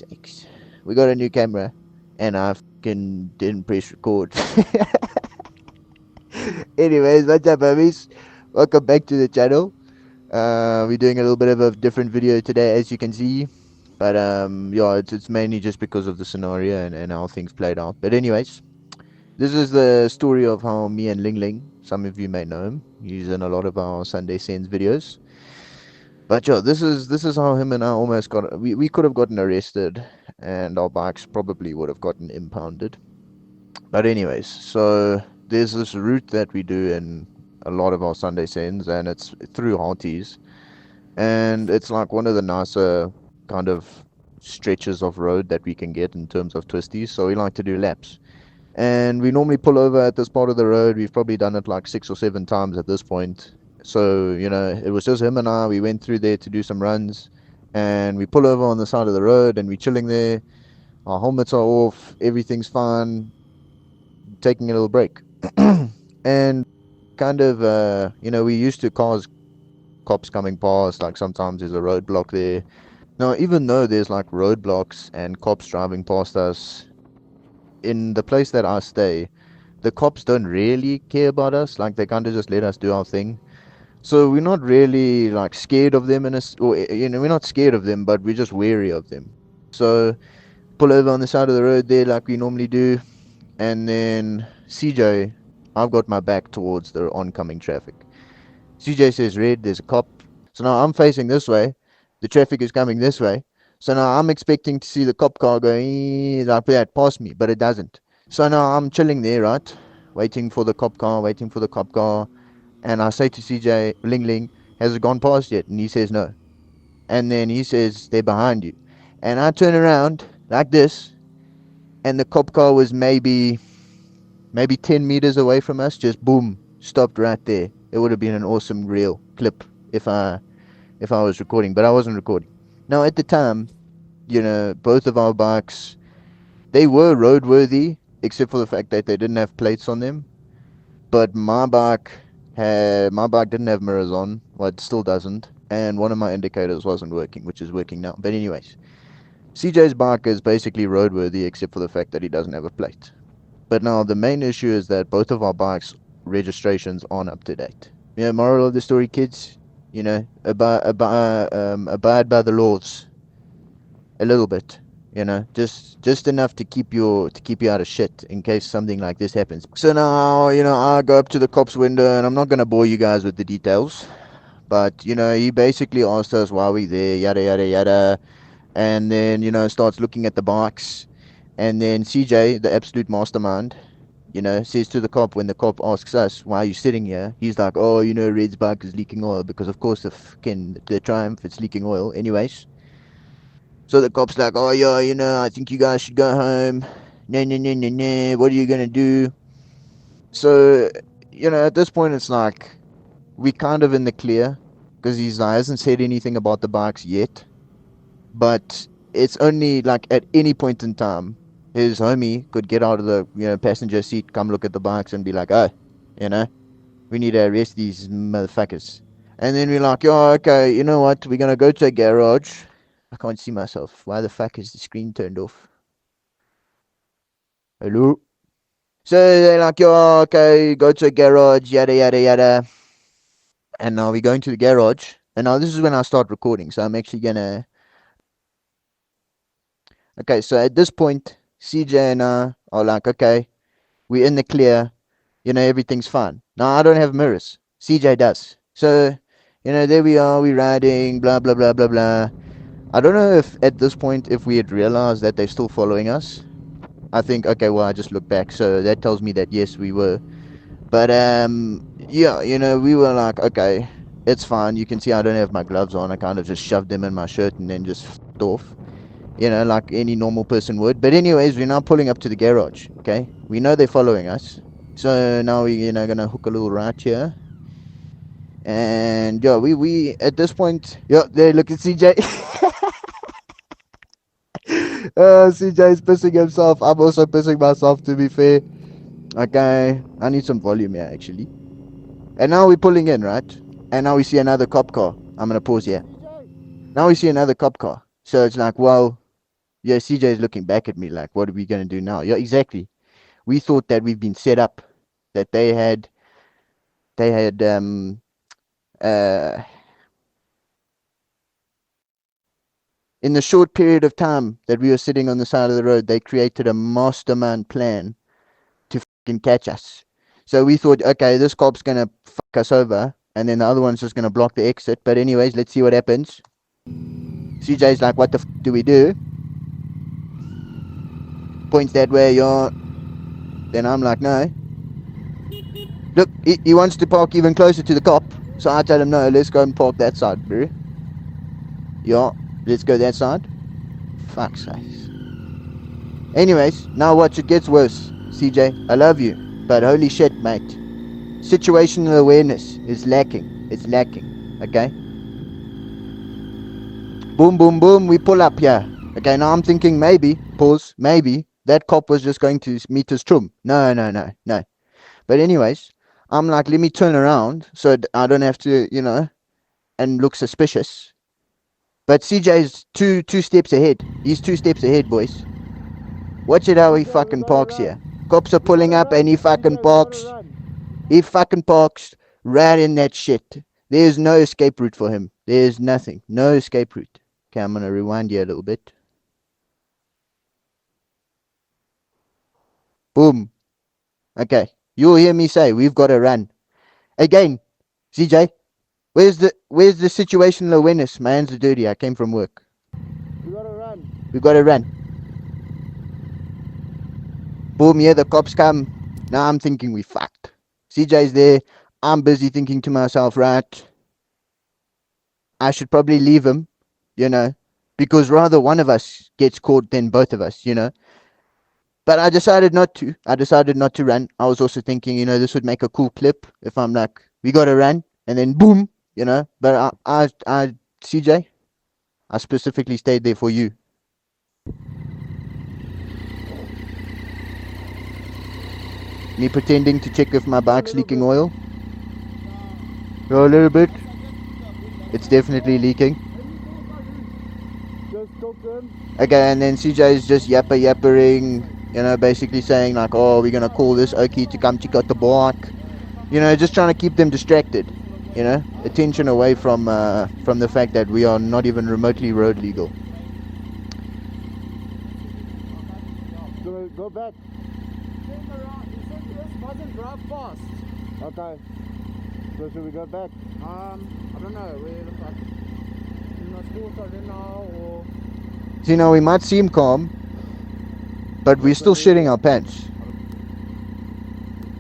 sakes. We got a new camera, and I fucking didn't press record. Anyways, what's up, homies? Welcome back to the channel. We're doing a little bit of a different video today, as you can see. But yeah, it's mainly just because of the scenario and how things played out. But anyways, this is the story of how me and Ling Ling, some of you may know him, he's in a lot of our Sunday Sends videos. But yeah, this is how him and I almost got. We could have gotten arrested, and our bikes probably would have gotten impounded. But anyways, so there's this route that we do in a lot of our Sunday sends, and it's through Hearties, and it's like one of the nicer kind of stretches of road that we can get in terms of twisties. So we like to do laps, and we normally pull over at this part of the road. We've probably done it like 6 or 7 times at this point. So it was just him and I. We went through there to do some runs, and we pull over on the side of the road, and we're chilling there. Our helmets are off, everything's fine, taking a little break. And kind of, we used to cars, cops coming past, like sometimes there's a roadblock there. Now, even though there's like roadblocks and cops driving past us, in the place that I stay, the cops don't really care about us. Like, they kind of just let us do our thing. So we're not really like scared of them, or we're not scared of them, but we're just wary of them. So pull over on the side of the road there, like we normally do, and then CJ, I've got my back towards the oncoming traffic. CJ says red, there's a cop. So now I'm facing this way. The traffic is coming this way. So now I'm expecting to see the cop car going like that past me, but it doesn't. So now I'm chilling there, right? Waiting for the cop car, waiting for the cop car. And I say to CJ, Ling Ling, has it gone past yet? And he says no. And then he says, they're behind you. And I turn around like this, and the cop car was maybe 10 meters away from us, just boom, stopped right there. It would have been an awesome reel clip if I was recording, but I wasn't recording. Now at the time, both of our bikes, they were roadworthy, except for the fact that they didn't have plates on them. But my bike didn't have mirrors on. Well, it still doesn't, and one of my indicators wasn't working, which is working now. But anyways, CJ's bike is basically roadworthy except for the fact that he doesn't have a plate. But now the main issue is that both of our bikes' registrations aren't up to date. Moral of the story, kids, abide by the laws a little bit. Just enough to keep you out of shit in case something like this happens. So now, I go up to the cop's window, and I'm not gonna bore you guys with the details, but he basically asked us why we there, yada yada yada, and then starts looking at the bikes, and then CJ, the absolute mastermind, says to the cop, when the cop asks us, why are you sitting here? He's like, oh, Red's bike is leaking oil, because of course the Triumph, it's leaking oil. Anyways, so the cop's like, oh yeah, I think you guys should go home. Nah, nah, nah, nah, nah. What are you gonna do? So, at this point, it's like, we kind of in the clear, because he hasn't said anything about the bikes yet. But it's only like at any point in time, his homie could get out of the passenger seat, come look at the bikes, and be like, oh, we need to arrest these motherfuckers. And then we're like, oh, okay, you know what? We're gonna go to a garage. I can't see myself. Why the fuck is the screen turned off? Hello? So they're like, oh, okay, go to a garage, yada yada yada. And now we're going to the garage. And now this is when I start recording. So I'm actually gonna. Okay, so at this point, CJ and I are like, okay, we're in the clear. Everything's fine. Now, I don't have mirrors. CJ does. So, there we are, we're riding, blah, blah, blah, blah, blah. I don't know if at this point, if we had realized that they're still following us. I think, okay, well, I just looked back, so that tells me that, yes, we were. But, yeah, we were like, okay, it's fine. You can see I don't have my gloves on. I kind of just shoved them in my shirt and then just f***ed off. Like any normal person would. But anyways, we're now pulling up to the garage, okay? We know they're following us. So now we're, gonna hook a little right here. And, yeah, we at this point, yeah, there, look at CJ. CJ's pissing himself. I'm also pissing myself, to be fair. Okay, I need some volume here, actually. And now we're pulling in, right? And now we see another cop car. I'm gonna pause here. Now we see another cop car. So it's like, well, Yeah, CJ is looking back at me like, what are we going to do now? Yeah, exactly. We thought that we've been set up, that they had uh in the short period of time that we were sitting on the side of the road, they created a mastermind plan to fucking catch us. So we thought, okay, this cop's gonna fuck us over, and then the other one's just gonna block the exit. But anyways, let's see what happens. CJ's like, what the fuck do we do? Points that way, yeah. Then I'm like, no. Look, he wants to park even closer to the cop. So I tell him, no, let's go and park that side, bro. Yeah, let's go that side. Fuck's sake. Anyways, now watch, it gets worse. CJ, I love you, but holy shit, mate. Situational awareness is lacking. It's lacking. Okay? Boom, boom, boom, we pull up here. Okay, now I'm thinking maybe, pause, maybe that cop was just going to meet his trum. No, no, no, no. But anyways, I'm like, let me turn around so I don't have to, and look suspicious. But CJ's two steps ahead. He's 2 steps ahead, boys. Watch it how he fucking parks here. Cops are pulling up and he fucking parks. He fucking parks right in that shit. There's no escape route for him. There's nothing. No escape route. Okay, I'm gonna rewind here a little bit. Boom. Okay. You'll hear me say we've got to run. Again, CJ, where's the situational awareness? My hands are dirty. I came from work. We gotta run. We gotta run. Boom, here the cops come. Now I'm thinking we fucked. CJ's there. I'm busy thinking to myself, right, I should probably leave him, because rather one of us gets caught than both of us. But I decided not to. I decided not to run. I was also thinking, this would make a cool clip if I'm like, we gotta run, and then boom, But CJ, I specifically stayed there for you. Me pretending to check if my bike's leaking oil. A little bit. It's definitely leaking. Just talk to him. Okay, and then CJ is just yappering, basically saying like, oh, we're gonna call this Okie to come check out the bike. Just trying to keep them distracted. Attention away from the fact that we are not even remotely road legal. Go back. Turn around. He said this mustn't drive fast. Okay. So should we go back? I don't know. We're like in the school started now or. See, now we might seem calm, but we're still shitting our pants.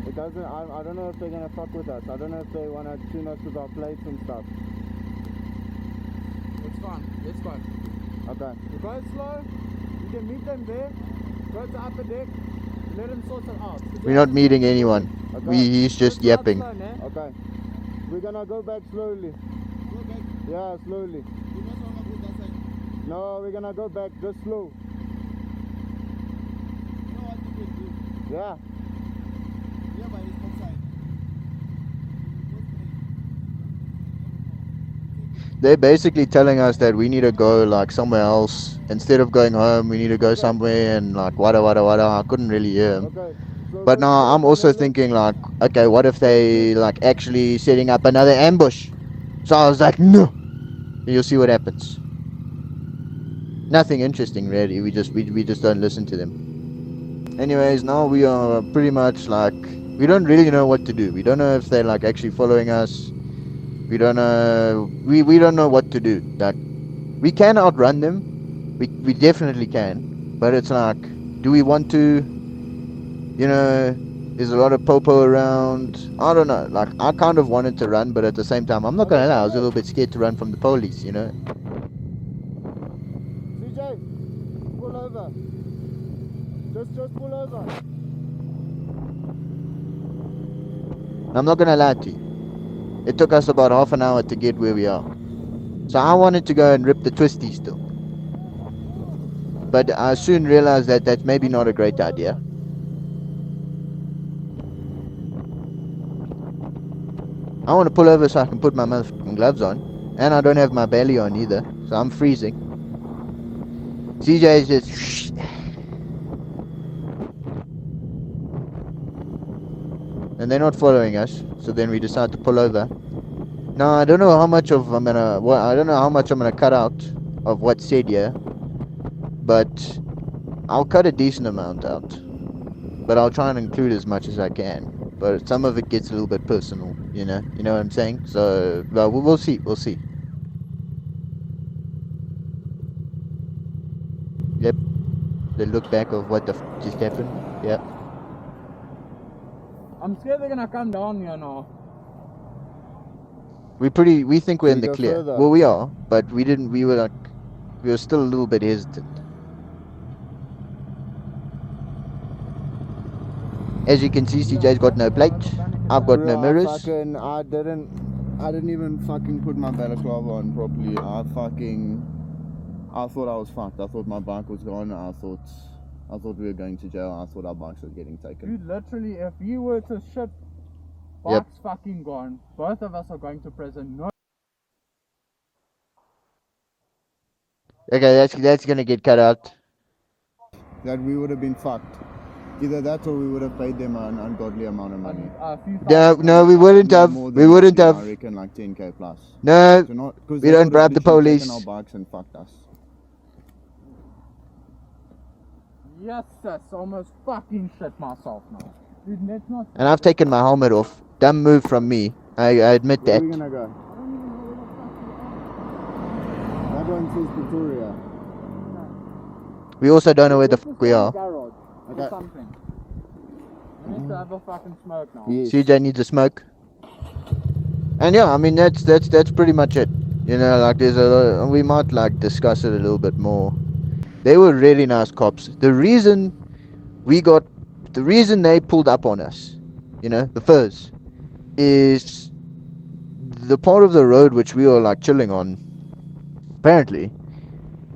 It doesn't. I don't know if they're gonna fuck with us. I don't know if they wanna tune us with our plates and stuff. It's fine. Let's go. Okay. We go slow. You can meet them there. Go to upper deck. Let them sort it out. We're not meeting anyone. Okay. He's just yapping. Slow, né? Okay. We're gonna go back slowly. Go back. Yeah, slowly. You must want to put that side. No, we're gonna go back just slow. You know what you can do? Yeah. Yeah, but it's outside. They're basically telling us that we need to go like somewhere else. Instead of going home, we need to go somewhere and like wada wada wada. I couldn't really hear him. Okay. So But now I'm also thinking like, okay, what if they like actually setting up another ambush? So I was like, no. You'll see what happens. Nothing interesting really. We just don't listen to them. Anyways, now we are pretty much like, we don't really know what to do. We don't know if they're like actually following us. We don't know. We don't know what to do. Like, we can outrun them. We definitely can. But it's like, do we want to? There's a lot of popo around. I don't know. Like, I kind of wanted to run, but at the same time, I'm not gonna lie, I was a little bit scared to run from the police. CJ, pull over. Just pull over. I'm not gonna lie to you. It took us about half an hour to get where we are. So I wanted to go and rip the twisty still. But I soon realized that that's maybe not a great idea. I want to pull over so I can put my motherfucking gloves on. And I don't have my belly on either. So I'm freezing. CJ is just. And they're not following us, so then we decide to pull over. Now I don't know how much of I'm gonna. Well, I don't know how much I'm gonna cut out of what's said here, but I'll cut a decent amount out. But I'll try and include as much as I can. But some of it gets a little bit personal, you know. You know what I'm saying? So, well, we'll see. We'll see. Yep. The look back of what the just happened. Yep. I'm scared they're gonna come down here now. We think we're Should in we the go clear. further? Well, we are, but we didn't. We were still a little bit hesitant. As you can see, CJ's got no plate. I've got no Bro, mirrors. I didn't even fucking put my balaclava on properly. I thought I was fucked. I thought my bike was gone. I thought we were going to jail. I thought our bikes were getting taken. Dude, literally, if you were to shit, Yep. bike's fucking gone. Both of us are going to prison. No. Okay, that's gonna get cut out. That we would have been fucked. Either that or we would have paid them an ungodly amount of money. A few No, thousand no, we dollars. wouldn't No, have. more We than wouldn't I have. reckon like 10k plus. No, So not because we they don't would have bribe the literally taken police. our bikes and fucked us. Yes, sis, almost fucking shit myself now. Dude, let's not. And I've taken my helmet off. Dumb move from me. I admit Where that. are we gonna go? That one says Pretoria. We also don't know where the Let's fuck just we go are. to the garage Okay. or something. We need to have a fucking smoke now. Yes. CJ needs a smoke. And yeah, I mean that's pretty much it. You know, like we might like discuss it a little bit more. They were really nice cops. The reason they pulled up on us, you know, the furs, is the part of the road which we were like chilling on. Apparently,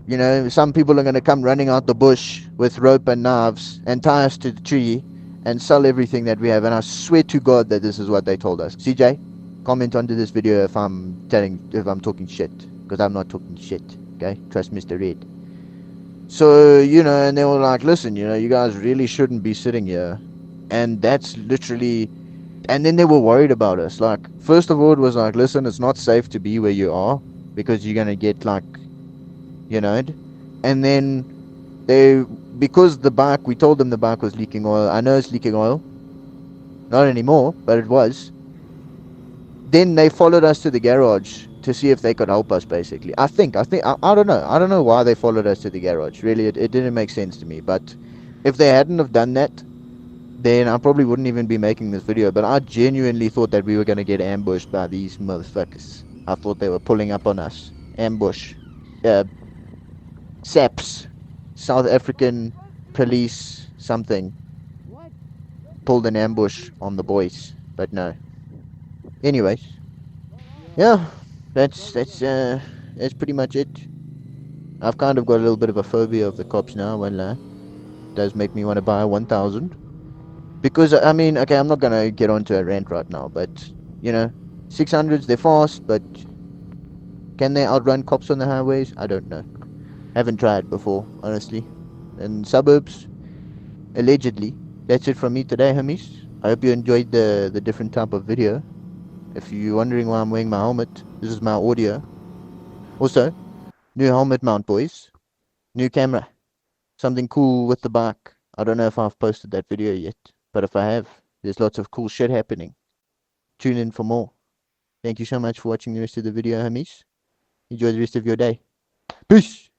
you know, some people are going to come running out the bush with rope and knives and tie us to the tree and sell everything that we have. And I swear to God that this is what they told us. CJ, comment under this video if I'm talking shit, because I'm not talking shit. Okay, trust Mr. Red. So, you know, and they were like, listen, you know, you guys really shouldn't be sitting here. And that's literally. And then they were worried about us. Like, first of all, it was like, listen, it's not safe to be where you are because you're going to get, like, you know. And then because we told them the bike was leaking oil. I know it's leaking oil. Not anymore, but it was. Then they followed us to the garage to see if they could help us, basically. I don't know. I don't know why they followed us to the garage. Really, it didn't make sense to me. But if they hadn't have done that, then I probably wouldn't even be making this video. But I genuinely thought that we were going to get ambushed by these motherfuckers. I thought they were pulling up on us. Ambush. SAPS. South African police something. Pulled an ambush on the boys. But no. Anyways. Yeah. That's pretty much it. I've kind of got a little bit of a phobia of the cops now, won't lie. It does make me want to buy a 1000. Because, I mean, okay, I'm not going to get onto a rant right now, but, you know, 600s, they're fast, but can they outrun cops on the highways? I don't know. Haven't tried before, honestly. In suburbs, allegedly. That's it from me today, homies. I hope you enjoyed the different type of video. If you're wondering why I'm wearing my helmet, this is my audio. Also, new helmet mount, boys. New camera. Something cool with the bike. I don't know if I've posted that video yet, but if I have, there's lots of cool shit happening. Tune in for more. Thank you so much for watching the rest of the video, homies. Enjoy the rest of your day. Peace!